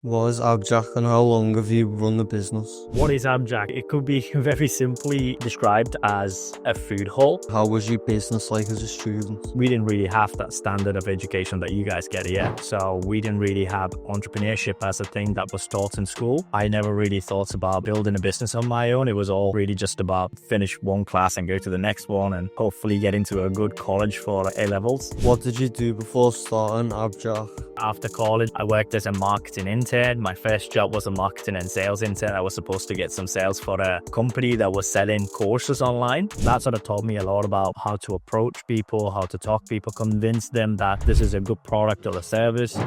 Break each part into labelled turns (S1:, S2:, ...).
S1: What is Abjack and how long have you run the business?
S2: What is Abjack? It could be very simply described as a food hall.
S1: How was your business like as a student?
S2: We didn't really have that standard of education that you guys get here. So we didn't really have entrepreneurship as a thing that was taught in school. I never really thought about building a business on my own. It was all really just about finish one class and go to the next one and hopefully get into a good college for A-levels.
S1: What did you do before starting Abjack?
S2: After college, I worked as a marketing intern. My first job was a marketing and sales intern. I was supposed to get some sales for a company that was selling courses online. That sort of taught me a lot about how to approach people, how to talk to people, convince them that this is a good product or a service.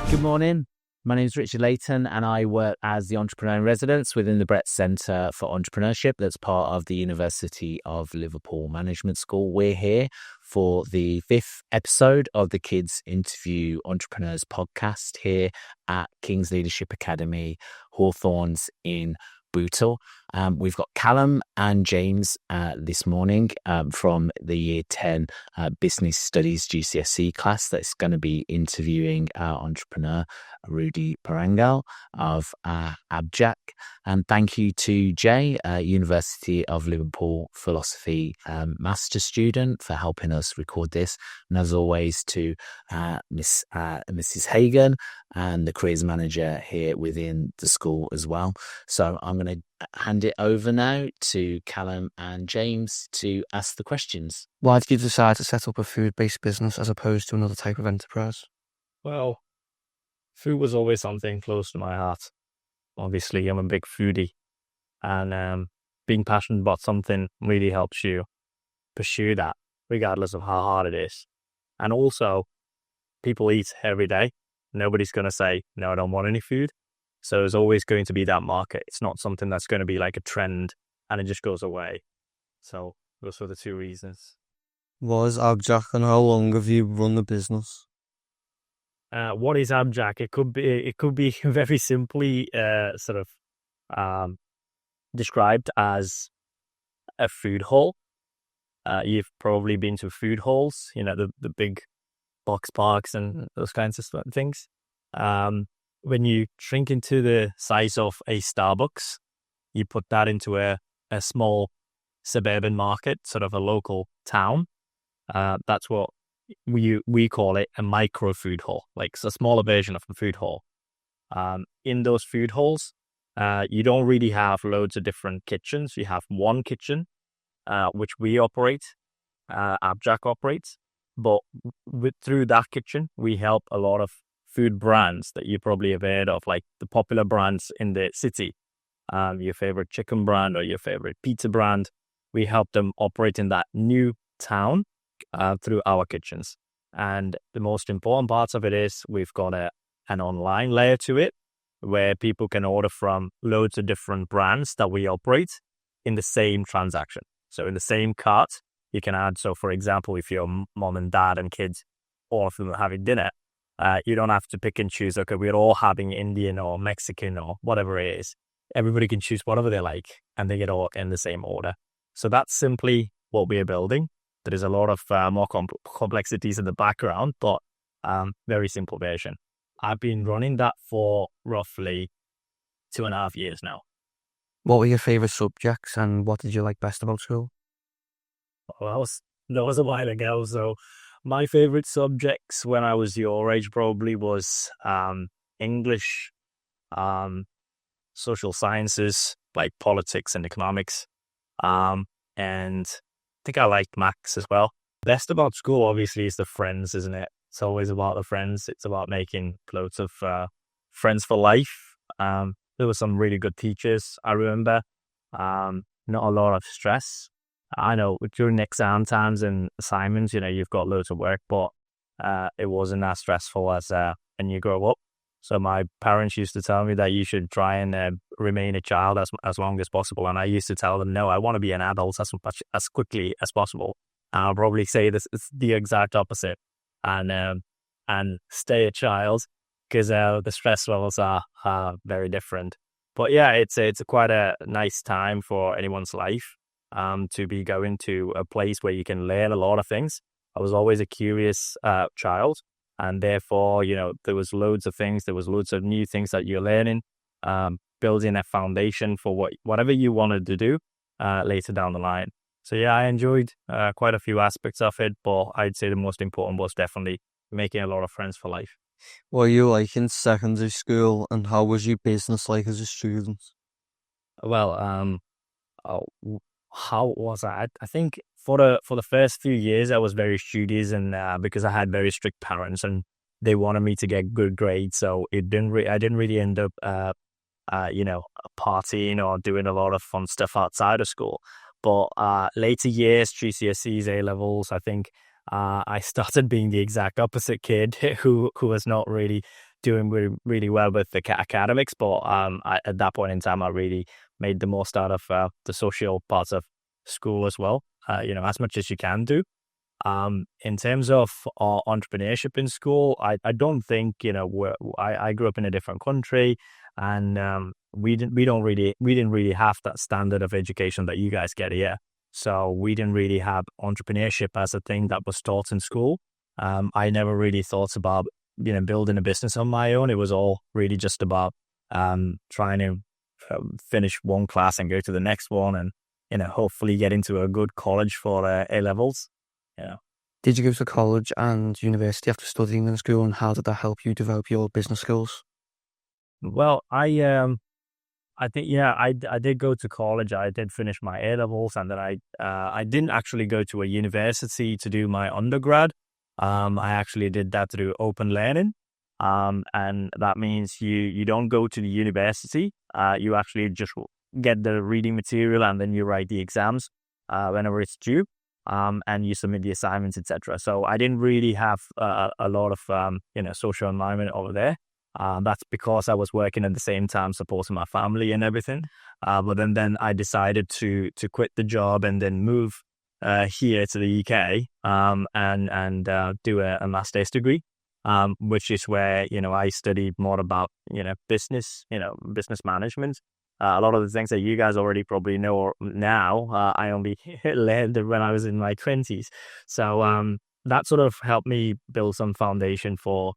S3: Good morning. My name is Richard Layton and I work as the Entrepreneur in Residence within the Brett Centre for Entrepreneurship that's part of the University of Liverpool Management School. We're here for the 5th episode of the Kids Interview Entrepreneurs podcast here at King's Leadership Academy, Hawthorns in Bootle. We've got Callum and James this morning from the Year 10 Business Studies GCSE class that's going to be interviewing our entrepreneur, Rudy Parangal of Abjack. And thank you to Jay, University of Liverpool Philosophy Master student, for helping us record this. And as always to Mrs. Hagan and the careers manager here within the school as well. So I'm going to hand it over now to Callum and James to ask the questions.
S1: Why did you decide to set up a food-based business as opposed to another type of enterprise?
S2: Well, food was always something close to my heart. Obviously, I'm a big foodie, and being passionate about something really helps you pursue that, regardless of how hard it is. And also, people eat every day. Nobody's going to say, no, I don't want any food. So there's always going to be that market. It's not something that's going to be like a trend and it just goes away. So those were the two reasons.
S1: What is Abjack and how long have you run the business?
S2: What is Abjack? It could be very simply described as a food hall. You've probably been to food halls, the big box parks and those kinds of things. When you shrink into the size of a Starbucks, you put that into a small suburban market, sort of a local town. That's what we call it, a micro food hall, like it's a smaller version of a food hall. In those food halls, you don't really have loads of different kitchens. You have one kitchen, which we operate, Abjack operates, but through that kitchen, we help a lot of food brands that you probably have heard of, like the popular brands in the city, your favorite chicken brand or your favorite pizza brand. We help them operate in that new town through our kitchens. And the most important parts of it is we've got an online layer to it where people can order from loads of different brands that we operate in the same transaction. So in the same cart, you can add, so for example, if your mom and dad and kids, all of them are having dinner, you don't have to pick and choose, okay, we're all having Indian or Mexican or whatever it is. Everybody can choose whatever they like and they get all in the same order. So that's simply what we're building. There is a lot of more complexities in the background, but very simple version. I've been running that for roughly 2.5 years now.
S1: What were your favourite subjects and what did you like best about school?
S2: Well, that was a while ago, so my favorite subjects when I was your age probably was English, social sciences like politics and economics, and I think I liked maths as well. Best about school obviously is the friends, isn't it? It's always about the friends. It's about making loads of friends for life. There were some really good teachers, I remember. Not a lot of stress. I know during exam times and assignments, you've got loads of work, but it wasn't as stressful as when you grow up. So my parents used to tell me that you should try and remain a child as long as possible. And I used to tell them, no, I want to be an adult as quickly as possible. And I'll probably say this is the exact opposite. And and stay a child, because the stress levels are very different. But yeah, it's quite a nice time for anyone's life to be going to a place where you can learn a lot of things. I was always a curious child, and therefore, there was loads of things. There was loads of new things that you're learning, building a foundation for whatever you wanted to do later down the line. So yeah, I enjoyed quite a few aspects of it, but I'd say the most important was definitely making a lot of friends for life.
S1: What were you like in secondary school, and how was your business like as a student?
S2: Well, how was I? I think for the first few years, I was very studious, and because I had very strict parents, and they wanted me to get good grades, so I didn't really end up, partying or doing a lot of fun stuff outside of school. But later years, GCSEs, A levels, I think I started being the exact opposite kid who was not really doing really, really well with the academics. But at that point in time, I really made the most out of the social parts of school as well. As much as you can do. In terms of entrepreneurship in school, I don't think I grew up in a different country, and we didn't really have that standard of education that you guys get here. So we didn't really have entrepreneurship as a thing that was taught in school. I never really thought about building a business on my own. It was all really just about trying to finish one class and go to the next one, and hopefully get into a good college for A levels. Yeah.
S1: Did you go to college and university after studying in school, and how did that help you develop your business skills?
S2: Well, I think I did go to college. I did finish my A levels, and then I didn't actually go to a university to do my undergrad. I actually did that through open learning, and that means you don't go to the university. You actually just get the reading material, and then you write the exams whenever it's due. And you submit the assignments, etc. So I didn't really have a lot of social environment over there. That's because I was working at the same time, supporting my family and everything. But then I decided to quit the job and then move here to the UK and do a master's degree, which is where I studied more about business management. A lot of the things that you guys already probably know now, I only learned when I was in my 20s. So that sort of helped me build some foundation for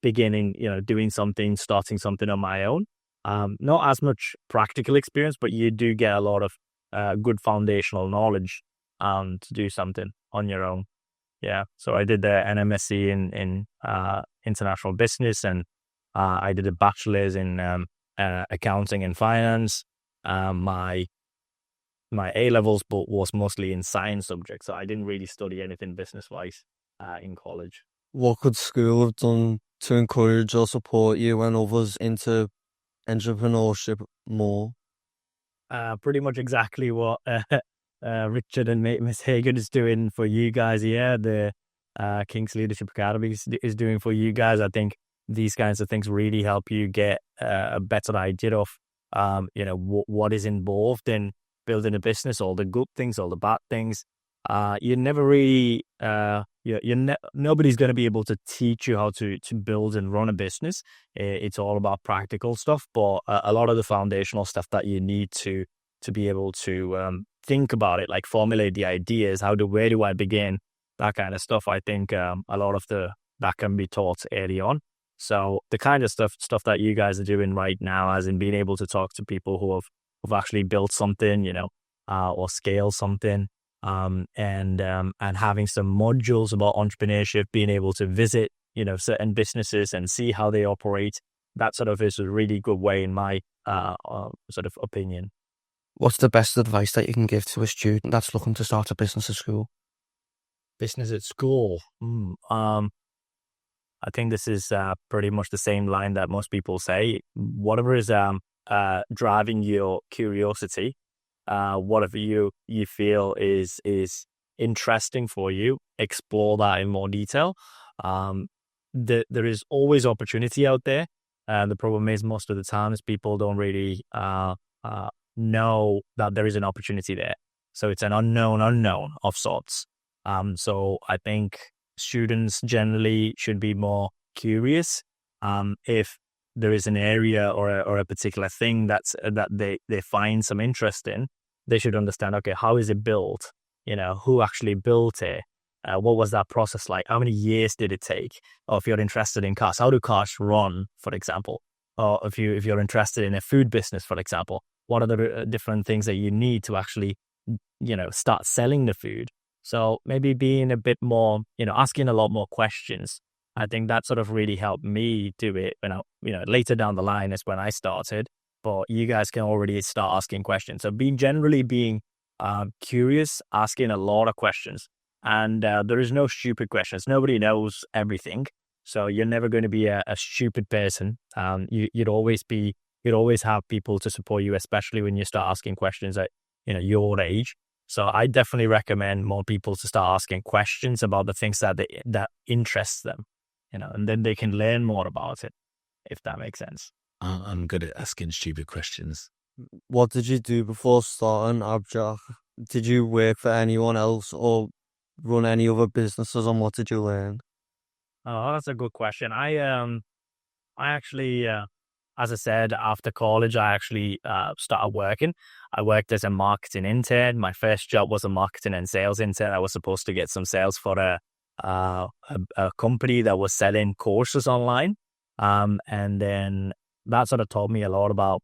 S2: beginning, doing something, starting something on my own. Not as much practical experience, but you do get a lot of good foundational knowledge to do something on your own. Yeah. So I did an MSc in international business, and I did a bachelor's in accounting and finance. My A levels was mostly in science subjects, so I didn't really study anything business wise in college.
S1: What could school have done to encourage or support you and others into entrepreneurship more?
S2: Pretty much exactly what Richard and Miss Hagan is doing for you guys here. The King's Leadership Academy is doing for you guys. I think these kinds of things really help you get a better idea of, what is involved in building a business, all the good things, all the bad things. You never really, nobody's going to be able to teach you how to build and run a business. It's all about practical stuff, but a lot of the foundational stuff that you need to be able to think about it, like formulate the ideas, where do I begin, that kind of stuff. I think a lot of that can be taught early on. So the kind of stuff that you guys are doing right now, as in being able to talk to people who have actually built something, or scaled something, and having some modules about entrepreneurship, being able to visit, certain businesses and see how they operate. That sort of is a really good way, in my sort of opinion.
S1: What's the best advice that you can give to a student that's looking to start a business at school?
S2: Business at school. I think this is pretty much the same line that most people say. Whatever is driving your curiosity, whatever you feel is interesting for you, explore that in more detail. There is always opportunity out there. The problem is, most of the times people don't really know that there is an opportunity there. So it's an unknown of sorts. So I think students generally should be more curious. If there is an area or a particular thing that they find some interest in, they should understand, okay, how is it built? Who actually built it? What was that process like? How many years did it take? Or if you're interested in cars, how do cars run, for example? Or if you're interested in a food business, for example, what are the different things that you need to actually, start selling the food? So maybe being a bit more, asking a lot more questions. I think that sort of really helped me do it when later down the line is when I started, but you guys can already start asking questions. So generally being curious, asking a lot of questions. And there is no stupid questions. Nobody knows everything. So you're never going to be a stupid person. You'd always have people to support you, especially when you start asking questions at, your age. So I definitely recommend more people to start asking questions about the things that interests them, and then they can learn more about it, if that makes sense.
S3: I'm good at asking stupid questions.
S1: What did you do before starting Abjack? Did you work for anyone else or run any other businesses, and what did you learn?
S2: Oh, that's a good question. I actually, as I said, after college, I actually started working. I worked as a marketing intern. My first job was a marketing and sales intern. I was supposed to get some sales for a company that was selling courses online. And then that sort of taught me a lot about,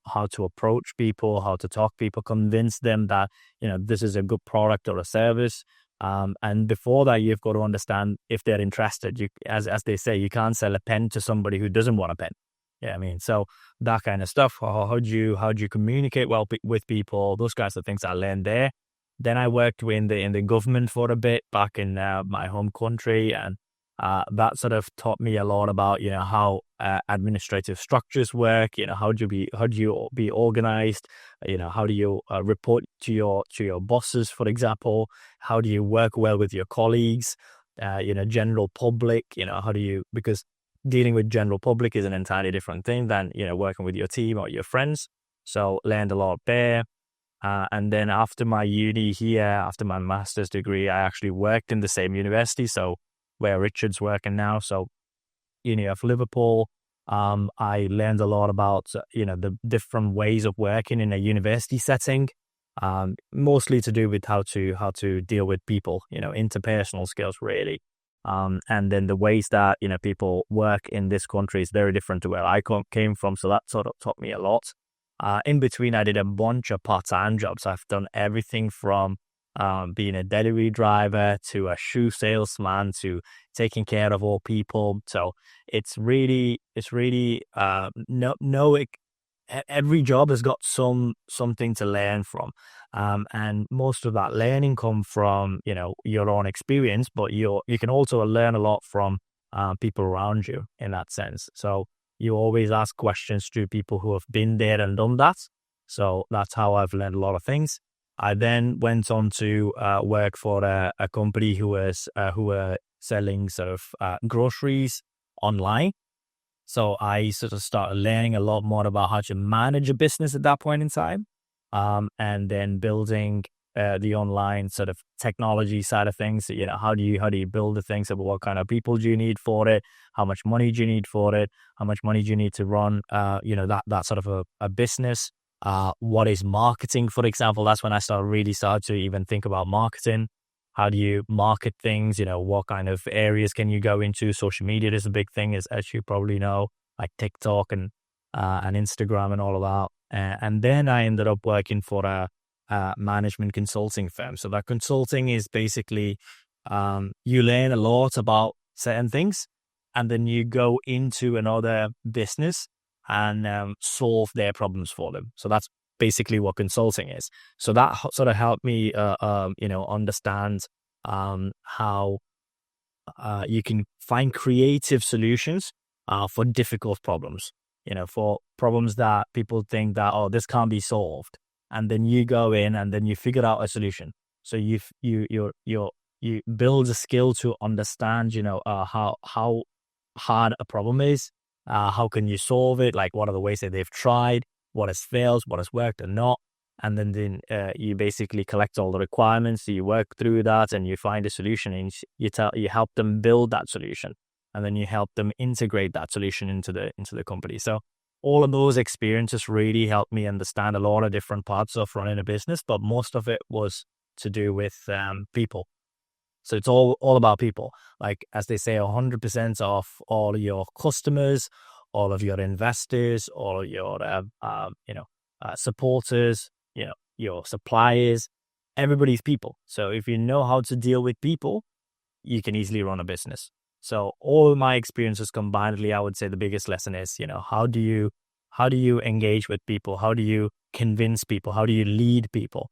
S2: how to approach people, how to talk to people, convince them that, this is a good product or a service. And before that, you've got to understand if they're interested. As they say, you can't sell a pen to somebody who doesn't want a pen. Yeah, I mean, so that kind of stuff. How do you communicate well with people? Those kinds of things I learned there. Then I worked in the government for a bit back in my home country, and that sort of taught me a lot about how administrative structures work. How do you be organized? How do you report to your bosses, for example? How do you work well with your colleagues? General public. Because dealing with general public is an entirely different thing than working with your team or your friends. So learned a lot there. And then after my uni here, after my master's degree, I actually worked in the same university. So where Richard's working now. So Uni of Liverpool. I learned a lot about, the different ways of working in a university setting, mostly to do with how to deal with people, interpersonal skills, really. And then the ways that, people work in this country is very different to where I came from. So that sort of taught me a lot. In between, I did a bunch of part-time jobs. I've done everything from being a delivery driver to a shoe salesman to taking care of all people. So it's really every job has got something to learn from, and most of that learning come from your own experience, but you can also learn a lot from people around you in that sense. So you always ask questions to people who have been there and done that. So that's how I've learned a lot of things. I then went on to work for a company who were selling sort of groceries online. So I sort of started learning a lot more about how to manage a business at that point in time, and then building the online sort of technology side of things. How do you build the things? What kind of people do you need for it? How much money do you need for it? How much money do you need to run? That sort of a business. What is marketing, for example? That's when I started to even think about marketing. How do you market things? What kind of areas can you go into? Social media is a big thing, as you probably know, like TikTok and Instagram and all of that. And then I ended up working for a management consulting firm. So that consulting is basically you learn a lot about certain things, and then you go into another business and solve their problems for them. So that's basically what consulting is. So that sort of helped me, understand how you can find creative solutions for difficult problems. For problems that people think that, oh, this can't be solved, and then you go in and then you figure out a solution. So you build a skill to understand, how hard a problem is. How can you solve it? Like, what are the ways that they've tried? What has failed? What has worked and not? and then you basically collect all the requirements, you work through that, and you find a solution, and you help them build that solution, and then you help them integrate that solution into the company. So all of those experiences really helped me understand a lot of different parts of running a business, but most of it was to do with people. So it's all about people. Like, as they say, 100% of all your customers, all of your investors, all of your supporters, your suppliers, everybody's people. So if you know how to deal with people, you can easily run a business. So all my experiences combinedly, I would say the biggest lesson is, how do you engage with people? How do you convince people? How do you lead people?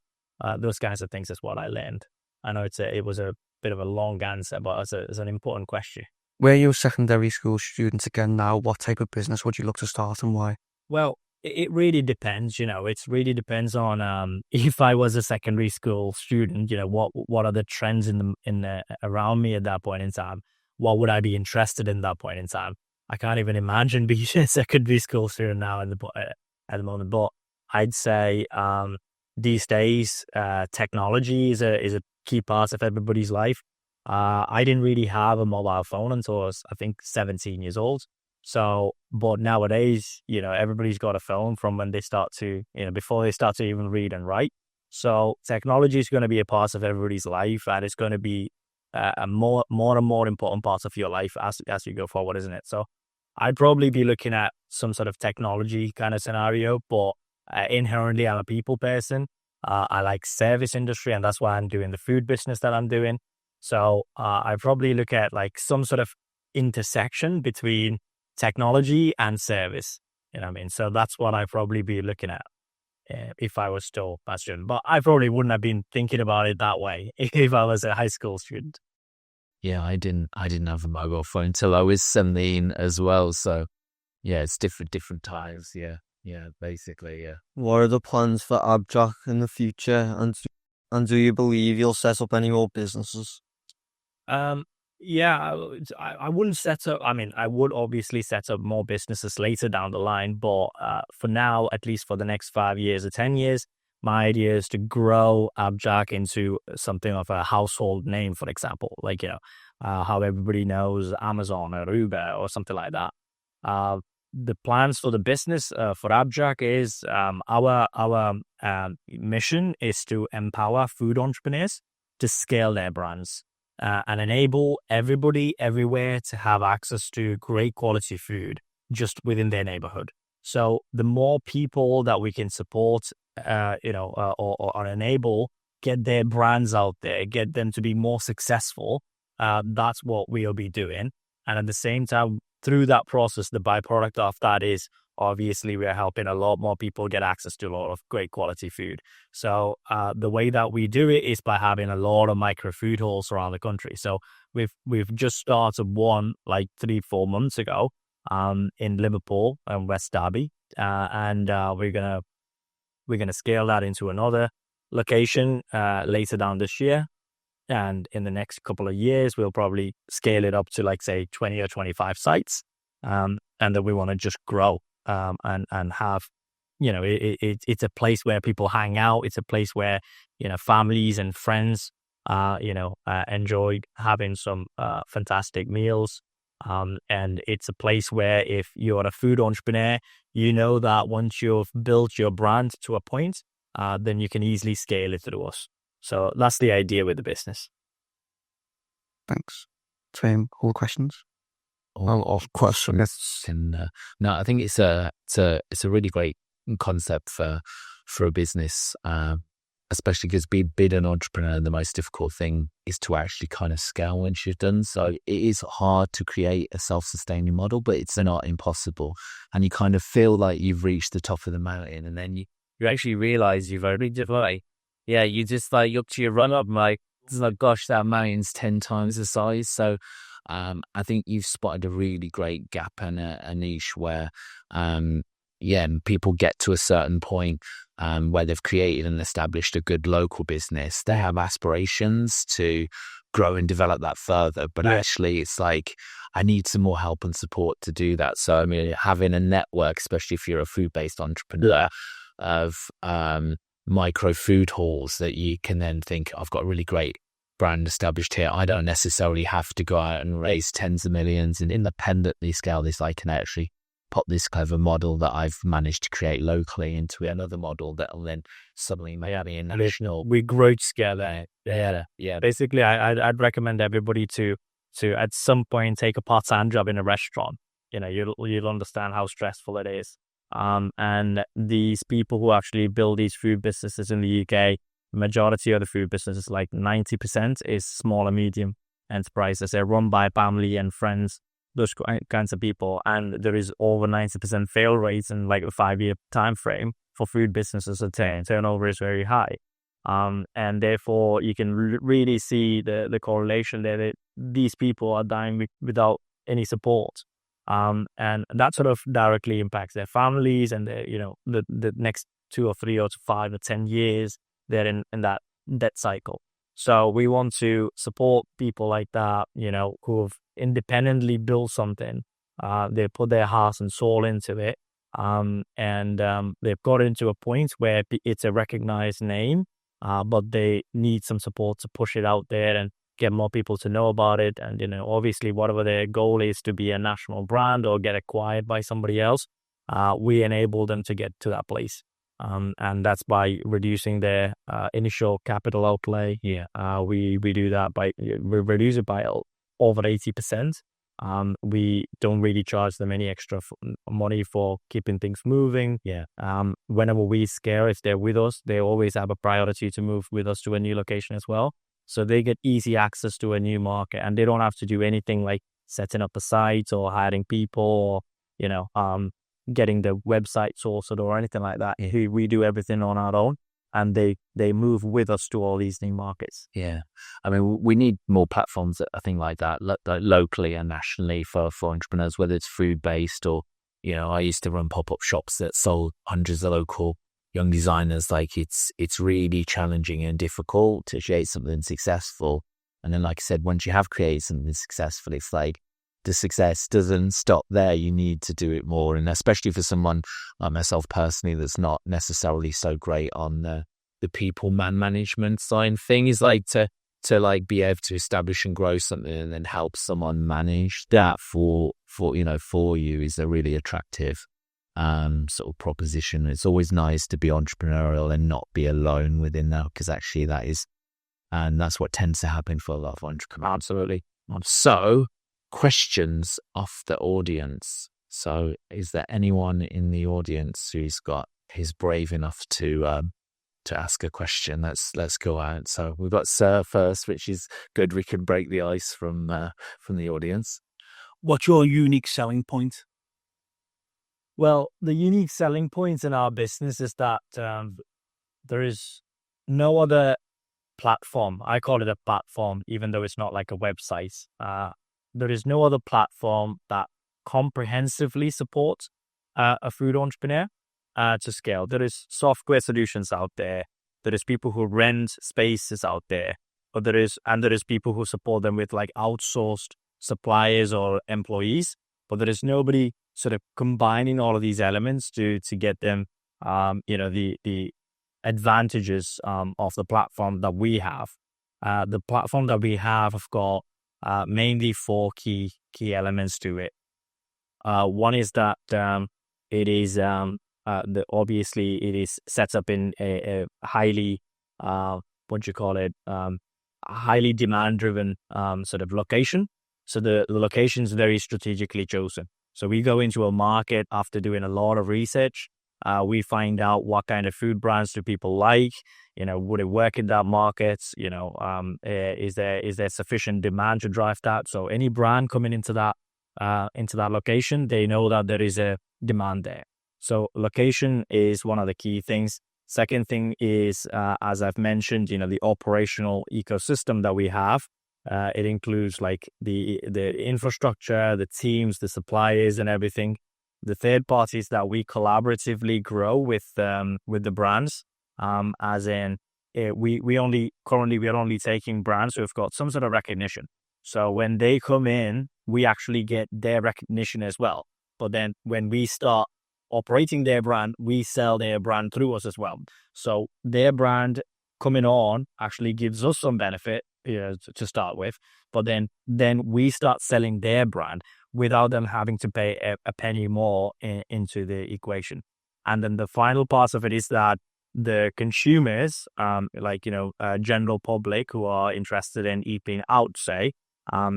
S2: Those kinds of things is what I learned. I know it was a bit of a long answer, but it's an important question.
S4: Were you a secondary school student again now? What type of business would you look to start and why?
S2: Well, it really depends, it really depends on if I was a secondary school student, what are the trends in the around me at that point in time? What would I be interested in that point in time? I can't even imagine being a secondary school student now at the moment. But I'd say these days technology is a key part of everybody's life. I didn't really have a mobile phone until I was, I think, 17 years old. So, but nowadays, everybody's got a phone from when they start to, before they start to even read and write. So technology is going to be a part of everybody's life, and it's going to be a more and more important part of your life as you go forward, isn't it? So I'd probably be looking at some sort of technology kind of scenario, but inherently I'm a people person. I like service industry, and that's why I'm doing the food business that I'm doing. So I probably look at like some sort of intersection between technology and service. You know what I mean? So that's what I'd probably be looking at if I was still a student. But I probably wouldn't have been thinking about it that way if I was a high school student.
S3: Yeah, I didn't have a mobile phone until I was 17 as well. So yeah, it's different times. Yeah, basically, yeah.
S1: What are the plans for Abjack in the future, and do you believe you'll set up any more businesses?
S2: Yeah, I wouldn't set up. I mean, I would obviously set up more businesses later down the line, but for now, at least for the next 5 years or 10 years, my idea is to grow Abjack into something of a household name, for example, like, how everybody knows Amazon or Uber or something like that. The plans for the business for Abjack is our mission is to empower food entrepreneurs to scale their brands. And enable everybody everywhere to have access to great quality food just within their neighborhood. So the more people that we can support, or enable, get their brands out there, get them to be more successful, that's what we'll be doing. And at the same time, through that process, the byproduct of that is obviously we're helping a lot more people get access to a lot of great quality food. So the way that we do it is by having a lot of micro food halls around the country. So we've just started one like 3-4 months ago in Liverpool and West Derby, and we're gonna scale that into another location later down this year. And in the next couple of years, we'll probably scale it up to like, say, 20 or 25 sites. And then we want to just grow and have, it's a place where people hang out. It's a place where, families and friends, enjoy having some fantastic meals. And it's a place where if you're a food entrepreneur, you know that once you've built your brand to a point, then you can easily scale it through us. So that's the idea with the business.
S4: Thanks. All questions?
S3: All of questions. No, I think it's a really great concept for a business, especially because being an entrepreneur, the most difficult thing is to actually kind of scale once you've done. So it is hard to create a self-sustaining model, but it's not impossible. And you kind of feel like you've reached the top of the mountain, and then you actually realize you've already developed. Yeah, you just like up to your run up, like, it's like, gosh, that mountain's 10 times the size. So I think you've spotted a really great gap and a niche where, people get to a certain point where they've created and established a good local business. They have aspirations to grow and develop that further, but actually it's like, I need some more help and support to do that. So, I mean, having a network, especially if you're a food-based entrepreneur, of micro food halls that you can then think, I've got a really great brand established here. I don't necessarily have to go out and raise tens of millions and independently scale this. I can actually pop this clever model that I've managed to create locally into another model that will then suddenly make me a national.
S2: We growth scale that.
S3: Yeah.
S2: Basically, I'd recommend everybody to at some point take a part-time job in a restaurant. You'll understand how stressful it is. And these people who actually build these food businesses in the UK, majority of the food businesses, like 90%, is small and medium enterprises. They're run by family and friends, those kinds of people, and there is over 90% fail rates in like a 5-year time frame for food businesses. Turnover is very high, and therefore you can really see the correlation there, that these people are dying without any support, and that sort of directly impacts their families, and the next 2 or 3 or 5 or 10 years they're in that debt cycle. So we want to support people like that, who have independently built something. They put their heart and soul into it, and they've got into a point where it's a recognized name, but they need some support to push it out there and get more people to know about it. And obviously, whatever their goal is to be a national brand or get acquired by somebody else, we enable them to get to that place. And that's by reducing their initial capital outlay. We do that we reduce it by over 80%. We don't really charge them any extra money for keeping things moving. Whenever we scale, if they're with us, they always have a priority to move with us to a new location as well. So they get easy access to a new market, and they don't have to do anything like setting up a site or hiring people or, getting the website sorted or anything like that. We do everything on our own, and they move with us to all these new markets.
S3: Yeah. I mean, we need more platforms that I think like that, locally and nationally for entrepreneurs, whether it's food-based or, I used to run pop-up shops that sold hundreds of local young designers. Like it's really challenging and difficult to create something successful. And then, like I said, once you have created something successful, it's like the success doesn't stop there. You need to do it more. And especially for someone like myself personally, that's not necessarily so great on the people management side thing, is like to like be able to establish and grow something and then help someone manage that for you is a really attractive sort of proposition. It's always nice to be entrepreneurial and not be alone within that, because actually that's what tends to happen for a lot of entrepreneurs.
S2: Absolutely.
S3: So, questions off the audience. So, is there anyone in the audience who's brave enough to ask a question? Let's go out. So we've got Sir first, which is good. We can break the ice from the audience.
S5: What's your unique selling point?
S2: Well, the unique selling point in our business is that there is no other platform. I call it a platform, even though it's not like a website. There is no other platform that comprehensively supports a food entrepreneur to scale. There is software solutions out there. There is people who rent spaces out there, but there is people who support them with like outsourced suppliers or employees. But there is nobody sort of combining all of these elements to get them, the advantages of the platform that we have. The platform that we have got mainly 4 key elements to it. One is that it is obviously it is set up in a highly highly demand driven sort of location. So the location is very strategically chosen. So we go into a market after doing a lot of research. We find out what kind of food brands do people like. Would it work in that market? Is there sufficient demand to drive that? So any brand coming into that location, they know that there is a demand there. So location is one of the key things. Second thing is, as I've mentioned, the operational ecosystem that we have. It includes like the infrastructure, the teams, the suppliers, and everything. The third parties that we collaboratively grow with the brands. As in, we are only taking brands who have got some sort of recognition. So when they come in, we actually get their recognition as well. But then when we start operating their brand, we sell their brand through us as well. So their brand coming on actually gives us some benefit, to start with, but then we start selling their brand without them having to pay a penny more into the equation. And then the final part of it is that the consumers, general public who are interested in eating out, say,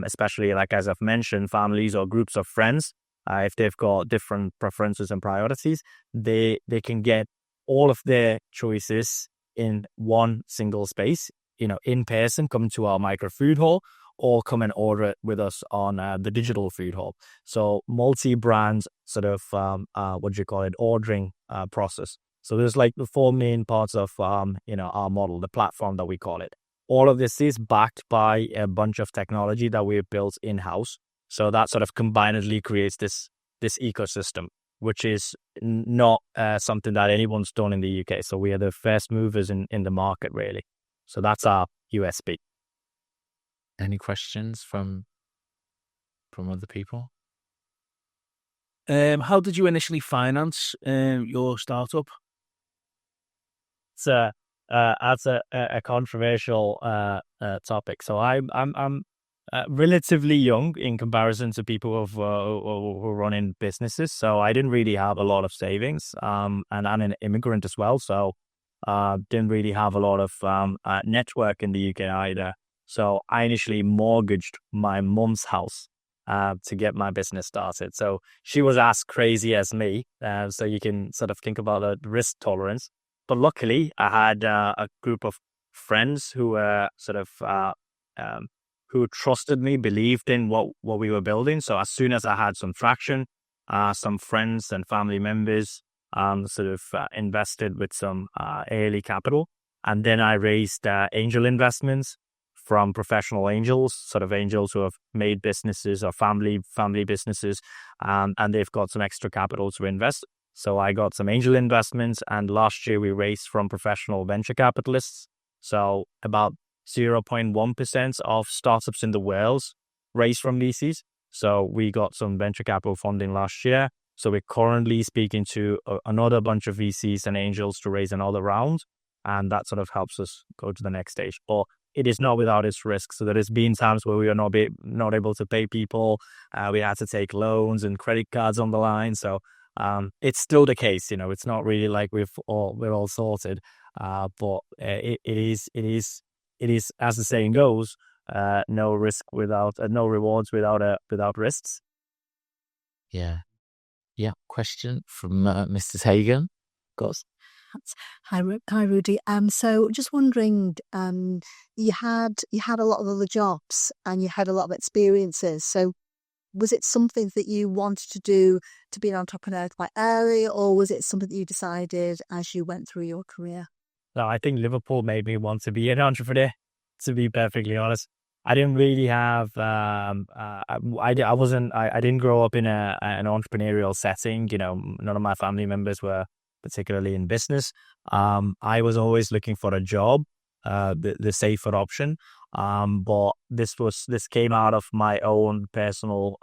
S2: especially like as I've mentioned, families or groups of friends, if they've got different preferences and priorities, they can get all of their choices in one single space, in person, come to our micro food hall, or come and order it with us on the digital food hall. So multi-brand sort of, ordering process. So there's like the four main parts of, our model, the platform that we call it. All of this is backed by a bunch of technology that we've built in-house. So that sort of combinedly creates this ecosystem, which is not something that anyone's done in the UK. So we are the first movers in the market, really. So that's our USP.
S3: Any questions from other people?
S5: How did you initially finance your startup?
S2: So that's a controversial topic. So I'm relatively young in comparison to people who are running businesses. So I didn't really have a lot of savings. And I'm an immigrant as well. So didn't really have a lot of network in the UK either. So I initially mortgaged my mum's house to get my business started. So she was as crazy as me. So you can sort of think about the risk tolerance. But luckily, I had a group of friends who were sort of who trusted me, believed in what we were building. So as soon as I had some traction, some friends and family members invested with some early capital, and then I raised angel investments from professional angels, sort of angels who have made businesses or family businesses, and they've got some extra capital to invest. So I got some angel investments, and last year we raised from professional venture capitalists. So about 0.1% of startups in the world raised from VCs. So we got some venture capital funding last year. So we're currently speaking to another bunch of VCs and angels to raise another round, and that sort of helps us go to the next stage. But it is not without its risks. So there has been times where we are not able to pay people. We had to take loans and credit cards on the line. So it's still the case. It's not really like we're all sorted. But it is as the saying goes, no risk without no rewards without risks.
S3: Yeah. Question from Mrs. Hagan, of course.
S6: Hi, Rudy. So just wondering, you had a lot of other jobs and you had a lot of experiences. So was it something that you wanted to do to be an entrepreneur quite early, or was it something that you decided as you went through your career?
S2: No, I think Liverpool made me want to be an entrepreneur, to be perfectly honest. I didn't really have, I didn't grow up in an entrepreneurial setting. None of my family members were particularly in business. I was always looking for a job, the safer option. But this came out of my own personal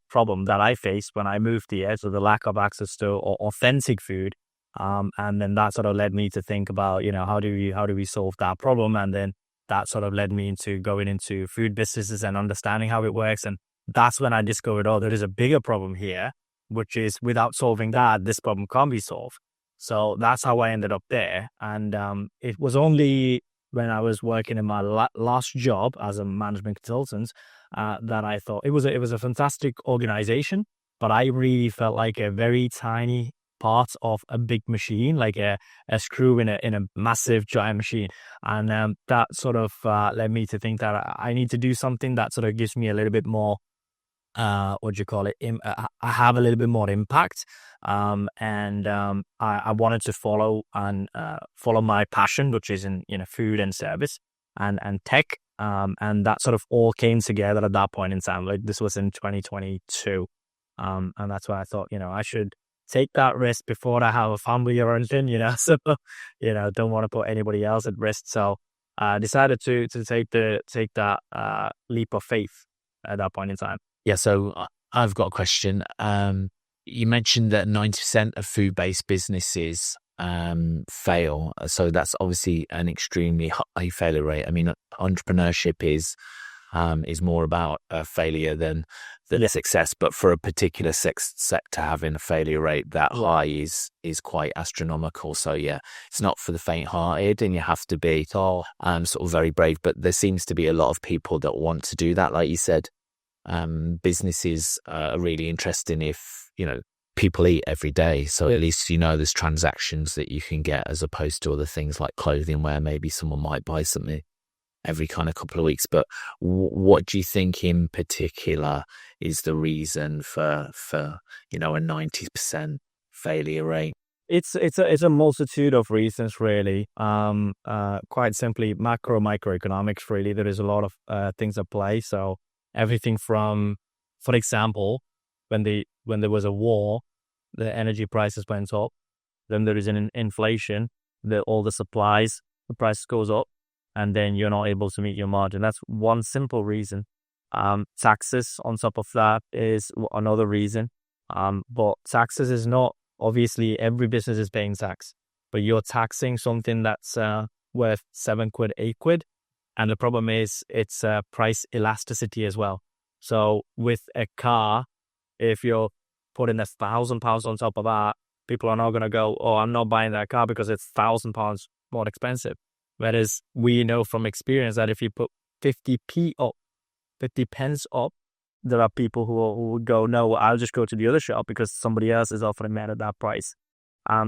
S2: problem that I faced when I moved here. So the lack of access to authentic food. And then that sort of led me to think about, how do we solve that problem? And then that sort of led me into going into food businesses and understanding how it works. And that's when I discovered, there is a bigger problem here, which is without solving that, this problem can't be solved. So that's how I ended up there. And it was only when I was working in my last job as a management consultant that I thought it was a fantastic organization, but I really felt like a very tiny part of a big machine, like a screw in a massive giant machine. And that sort of led me to think that I need to do something that sort of gives me a little bit more I have a little bit more impact, and I wanted to follow my passion, which is in food and service and tech, and that sort of all came together at that point in time. Like this was in 2022, and that's why I thought I should take that risk before I have a family or anything, so don't want to put anybody else at risk. So I decided to take that leap of faith at that point in time.
S3: Yeah, so I've got a question. you mentioned that 90% of food-based businesses fail. So that's obviously an extremely high failure rate. I mean, entrepreneurship is more about failure than success. But for a particular sector, having a failure rate that high is quite astronomical. So yeah, it's not for the faint-hearted, and you have to be sort of very brave. But there seems to be a lot of people that want to do that, like you said. Businesses are really interesting if, people eat every day. So at least, there's transactions that you can get, as opposed to other things like clothing, where maybe someone might buy something every kind of couple of weeks. But what do you think in particular is the reason for a 90% failure rate?
S2: It's a multitude of reasons, really. Quite simply, microeconomics. Really, there is a lot of things at play. So everything from, for example, when there was a war, the energy prices went up. Then there is an inflation. All the supplies, the price goes up, and then you're not able to meet your margin. That's one simple reason. Taxes on top of that is another reason. But taxes is not, obviously every business is paying tax, but you're taxing something that's worth 7 quid, 8 quid. And the problem is it's price elasticity as well. So with a car, if you're putting £1,000 on top of that, people are not going to go, oh, I'm not buying that car because it's £1,000 more expensive. Whereas we know from experience that if you put 50p up, 50 pence up, there are people who would go, no, I'll just go to the other shop because somebody else is offering me at that price.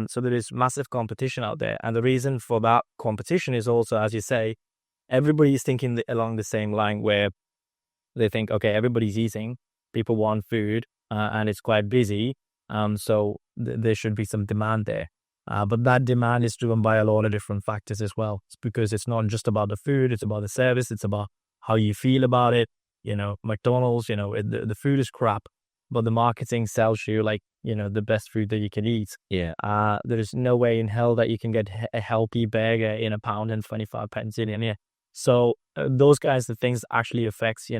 S2: So there is massive competition out there. And the reason for that competition is also, as you say, everybody is thinking along the same line, where they think, okay, everybody's eating, people want food, and it's quite busy. So there should be some demand there. But that demand is driven by a lot of different factors as well. It's because it's not just about the food, it's about the service, it's about how you feel about it. McDonald's, the food is crap, but the marketing sells you like, the best food that you can eat.
S3: Yeah.
S2: There is no way in hell that you can get a healthy burger in £1.25 in here. So those kinds of things actually affects,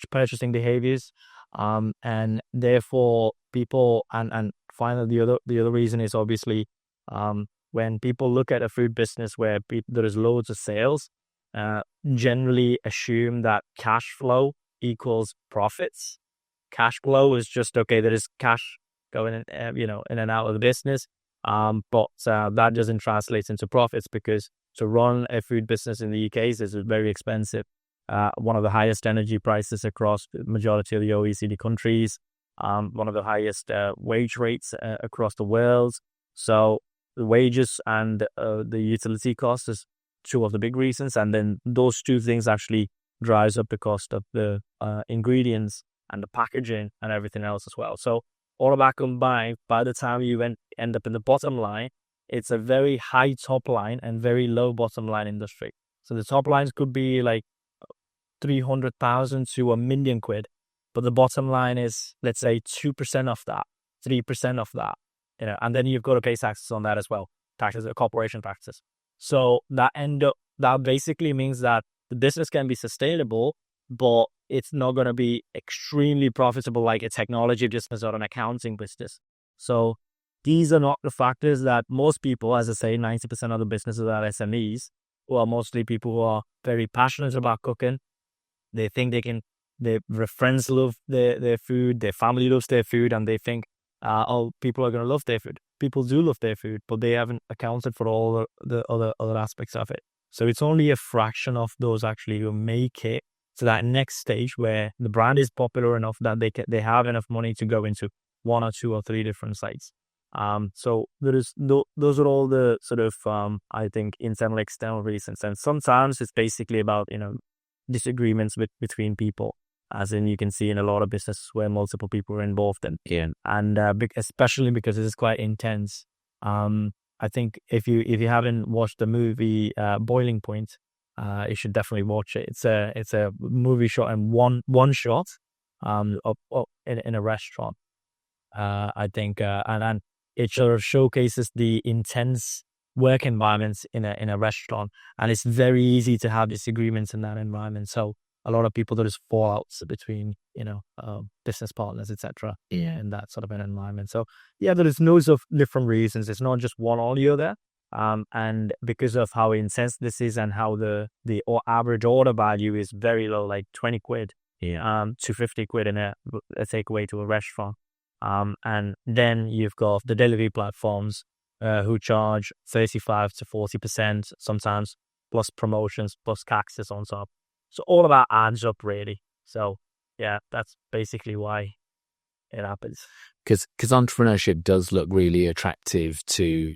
S2: purchasing behaviors. And therefore people, and finally the other reason is obviously, when people look at a food business where there is loads of sales, generally assume that cash flow equals profits. Cash flow is just, okay, there is cash going in, in and out of the business. But that doesn't translate into profits, because to run a food business in the UK is very expensive. One of the highest energy prices across the majority of the OECD countries, one of the highest wage rates across the world. So the wages and the utility costs is two of the big reasons. And then those two things actually drives up the cost of the ingredients and the packaging and everything else as well. So all of that combined, by the time you end up in the bottom line, it's a very high top line and very low bottom line industry. So the top lines could be like 300,000 to £1 million, but the bottom line is, let's say, 2% of that, 3% of that, and then you've got to pay taxes on that as well, taxes, corporation taxes. So that basically means that the business can be sustainable, but it's not going to be extremely profitable like a technology business or an accounting business. So these are not the factors that most people, as I say, 90% of the businesses are SMEs, who are mostly people who are very passionate about cooking. They think their friends love their food, their family loves their food, and they think, people are going to love their food. People do love their food, but they haven't accounted for all the other aspects of it. So it's only a fraction of those actually who make it to that next stage where the brand is popular enough that they have enough money to go into 1 or 2 or 3 different sites. So those are all the sort of, I think, internal, external reasons. And sometimes it's basically about, disagreements between people, as in you can see in a lot of businesses where multiple people are involved in.
S3: Yeah.
S2: And especially because it is quite intense. I think if you haven't watched the movie Boiling Point, you should definitely watch it. It's a movie shot in one shot, in a restaurant. I think, and it sort of showcases the intense work environments in a restaurant, and it's very easy to have disagreements in that environment. So a lot of people, there is fallouts between, business partners, etc.
S3: Yeah.
S2: In that sort of an environment. So yeah, there is loads of different reasons. It's not just one or the other. And because of how intense this is and how the average order value is very low, like 20 quid, to 50 quid in a takeaway to a restaurant. And then you've got the delivery platforms who charge 35 to 40% sometimes, plus promotions, plus taxes on top. So all of that adds up, really. So yeah, that's basically why it happens.
S3: Because entrepreneurship does look really attractive to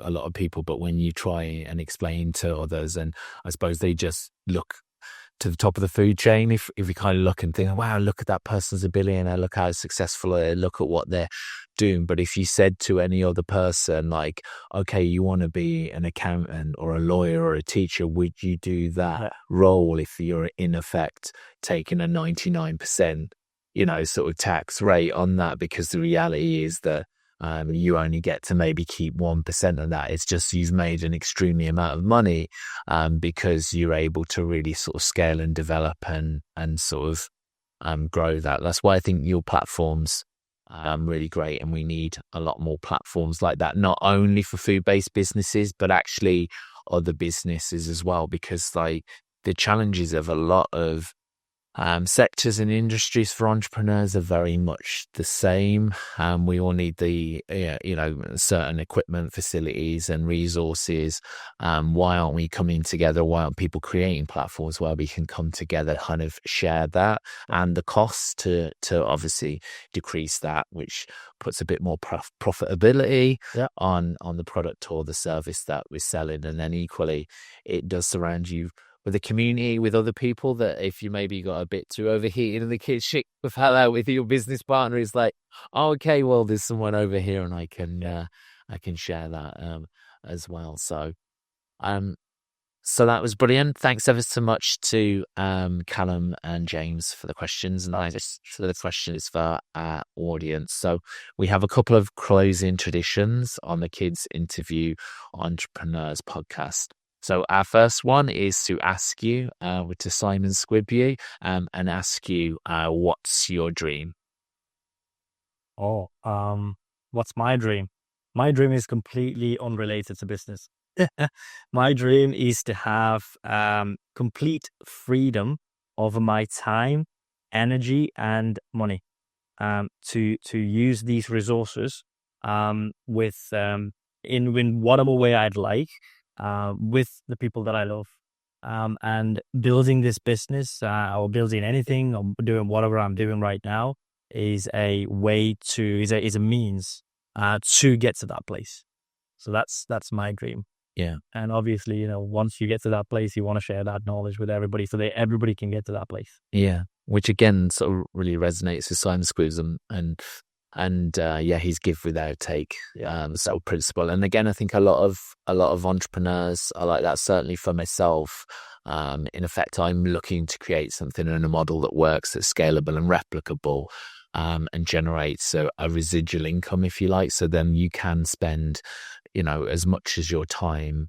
S3: a lot of people, but when you try and explain to others, and I suppose they just look to the top of the food chain, if you kind of look and think, wow, look at that person's a billionaire, look how successful they are, look at what they're doing. But if you said to any other person, like, okay, you want to be an accountant or a lawyer or a teacher, would you do that role if you're in effect taking a 99%, sort of tax rate on that? Because the reality is that you only get to maybe keep 1% of that. It's just you've made an extremely amount of money because you're able to really sort of scale and develop and sort of grow that. That's why I think your platform's really great, and we need a lot more platforms like that, not only for food-based businesses, but actually other businesses as well, because like the challenges of a lot of sectors and industries for entrepreneurs are very much the same. We all need the, certain equipment, facilities and resources. Why aren't we coming together? Why aren't people creating platforms where we can come together, kind of share that, and the costs to obviously decrease that, which puts a bit more profitability on the product or the service that we're selling. And then equally, it does surround you with a community, with other people, that if you maybe got a bit too overheated in the kitchen with your business partner, it's like, oh, okay, well, there's someone over here and I can share that as well. So that was brilliant. Thanks ever so much to Callum and James for the questions, and for the questions for our audience. So we have a couple of closing traditions on the Kids Interview Entrepreneurs podcast. So our first one is to ask you, to Simon Squibby, and ask you, what's your dream?
S2: What's my dream? My dream is completely unrelated to business. My dream is to have complete freedom over my time, energy, and money. To use these resources with in whatever way I'd like. With the people that I love, and building this business or building anything or doing whatever I'm doing right now is a way to is a means to get to that place. So that's my dream.
S3: Yeah.
S2: And obviously, once you get to that place, you want to share that knowledge with everybody so that everybody can get to that place.
S3: Yeah. Which again sort of really resonates with Simon Squibs and he's give without take, sort of principle. And again, I think a lot of entrepreneurs are like that. Certainly for myself, in effect, I'm looking to create something in a model that works, that's scalable and replicable, and generates a residual income, if you like. So then you can spend, as much as your time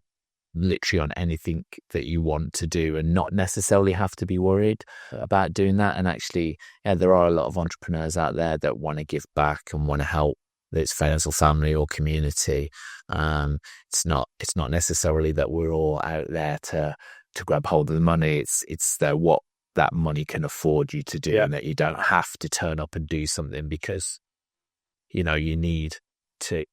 S3: literally on anything that you want to do and not necessarily have to be worried about doing that. And actually, there are a lot of entrepreneurs out there that want to give back and want to help its friends or family or community. It's not necessarily that we're all out there to grab hold of the money. It's what that money can afford you to do, and that you don't have to turn up and do something because you need to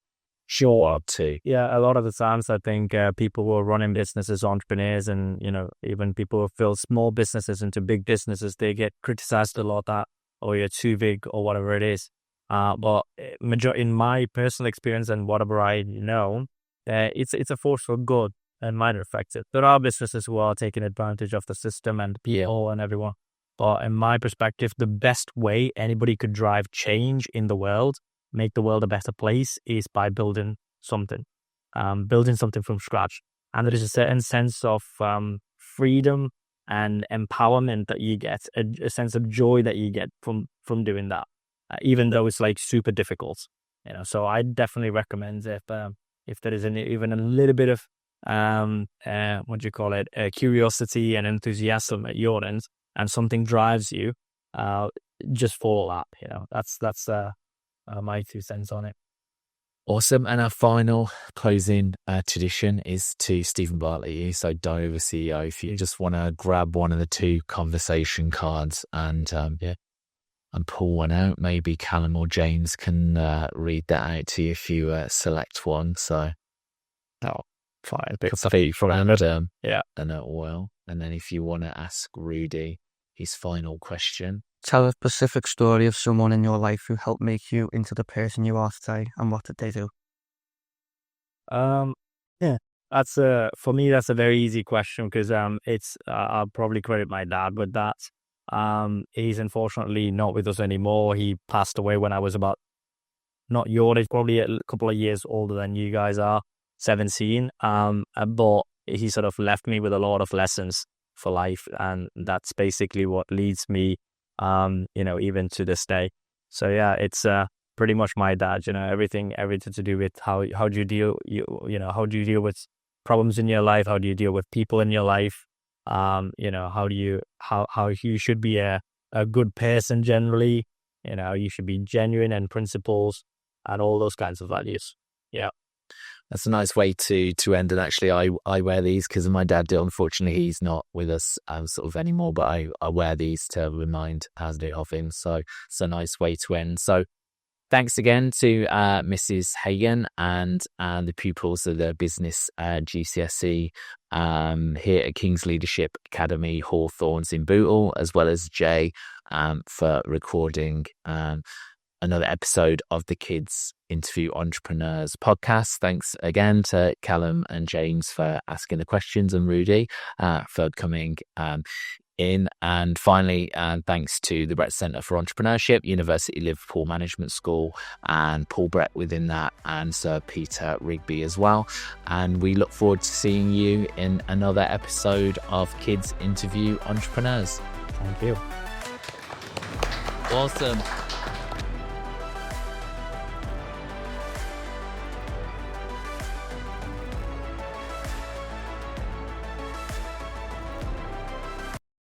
S3: show up to.
S2: Yeah, a lot of the times I think people who are running businesses, entrepreneurs, and even people who build small businesses into big businesses, they get criticized a lot that, oh, you're too big or whatever it is. But in my personal experience and whatever I know, it's a force for good and minor effective. There are businesses who are taking advantage of the system and people and everyone. But in my perspective, the best way anybody could drive change in the world, make the world a better place, is by building something from scratch. And there is a certain sense of freedom and empowerment that you get, a sense of joy that you get from doing that, even though it's like super difficult. So I definitely recommend if there is even a little bit of curiosity and enthusiasm at your end, and something drives you, just follow that. That's my 2 cents on it.
S3: Awesome. And our final closing tradition is to Stephen Bartlett. So Diver CEO, if you just want to grab one of the 2 conversation cards and pull one out, maybe Callum or James can read that out to you if you select one. So
S2: Fine.
S3: coffee from Adam.
S2: Yeah.
S3: And oil. And then if you want to ask Rudy his final question.
S4: Tell a specific story of someone in your life who helped make you into the person you are today, and what did they do?
S2: That's for me, that's a very easy question because I'll probably credit my dad with that. He's unfortunately not with us anymore. He passed away when I was about, not your age, probably a couple of years older than you guys are, 17. But he sort of left me with a lot of lessons for life, and that's basically what leads me, even to this day. So yeah, it's pretty much my dad. Everything to do with how do you deal, how do you deal with problems in your life? How do you deal with people in your life? How you should be a good person generally. You should be genuine and principles and all those kinds of values. Yeah.
S3: That's a nice way to end it. Actually, I wear these because my dad did. Unfortunately, he's not with us sort of anymore, but I wear these to remind Hasdy of him. So it's a nice way to end. So thanks again to Mrs. Hagan and the pupils of the business GCSE here at King's Leadership Academy, Hawthorns in Bootle, as well as Jay for recording another episode of the Kids Interview Entrepreneurs podcast. Thanks again to Callum and James for asking the questions, and Rudy for coming in. And finally, thanks to the Brett Centre for Entrepreneurship, University Liverpool Management School, and Paul Brett within that, and Sir Peter Rigby as well. And we look forward to seeing you in another episode of Kids Interview Entrepreneurs.
S2: Thank you.
S3: Awesome.